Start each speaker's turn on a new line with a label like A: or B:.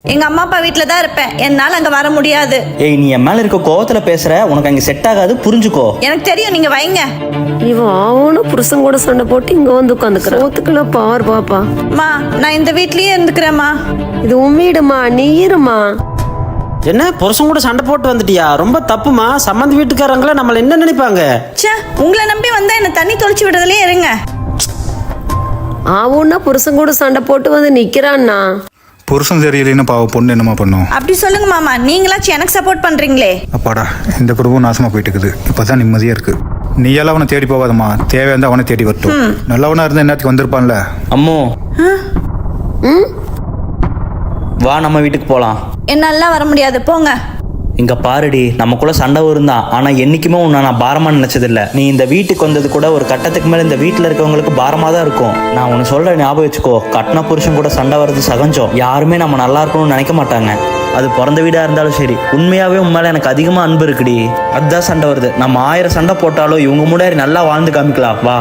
A: எங்க அம்மா அப்பா வீட்ல தான் இருப்பேன், என்னால அங்க வர முடியாது.
B: ஏய், நீ என் மேல இருக்க கோவத்துல பேசுற, உனக்கு அங்க செட் ஆகாது, புரிஞ்சுக்கோ.
A: எனக்கு தெரியும், நீங்க வைங்க.
C: இவன் அவனும் புருஷன் கூட சண்டை போட்டு இங்க வந்து உட்காந்துக்கிறான். சோத்துக்குள்ள பார் பாப்பா.
A: மா, நான் இந்த வீட்லயே இருந்துக்கிறேம்மா.
C: இது உன் வீடுமா, நீ இருமா.
D: என்ன புருஷன் கூட சண்டை போட்டு வந்துட்டியா? ரொம்ப தப்புமா. சம்மந்தி வீட்டுக்காரங்கள நம்மள என்ன நினைப்பாங்க?
A: ச்சே, உங்களை நம்பி வந்தா என்ன தண்ணி தொளிச்சு விடுறதுலயே இருங்க.
C: அவனா புருஷன் கூட சண்டை போட்டு வந்து நிக்கிறான்னா.
E: புருஷன் சரியில்லைன்னு பாவ பொண்ணு என்னமா பண்ணும்?
A: அப்படி சொல்லுங்க மாமா, நீங்களாச்சும் எனக்கு சப்போர்ட் பண்றீங்களே.
E: அப்பாடா, இந்த குடும்பம் நாசமா போயிட்டு இருக்குது. இப்பதான் நிம்மதியா இருக்கு. நீ எல்லாம் அவனை தேடி போகாதம்மா, தேவையா இருந்தா அவனை தேடி வரட்டும். நல்லவனா இருந்தா என்னத்துக்கு வந்திருப்பான்ல.
B: அம்மோ, வா நம்ம வீட்டுக்கு போலாம்.
A: என்னால வர முடியாது, போங்க.
B: இங்க பாருடி, நமக்குள்ள சண்டை வரும் தான், ஆனா என்னைக்குமே உன்னை நான் பாரமா நினைச்சதில்ல. நீ இந்த வீட்டுக்கு வந்தது கூட ஒரு கட்டத்துக்கு மேல இந்த வீட்டுல இருக்கவங்களுக்கு பாரமா தான் இருக்கும். நான் உன்னை சொல்ற ஞாபகம் வச்சுக்கோ, கட்டின புருஷன் கூட சண்டை வர்றது சகஜம். யாருமே நம்ம நல்லா இருக்கணும்னு நினைக்க மாட்டாங்க. அது பிறந்த வீடா இருந்தாலும் சரி. உண்மையாவே உன் மேல எனக்கு அதிகமா அன்பு இருக்குடி, அதுதான் சண்டை வருது. நம்ம 1000 சண்டை போட்டாலும் இவங்க முன்னாடி நல்லா வாழ்ந்து காமிக்கலாம். வா.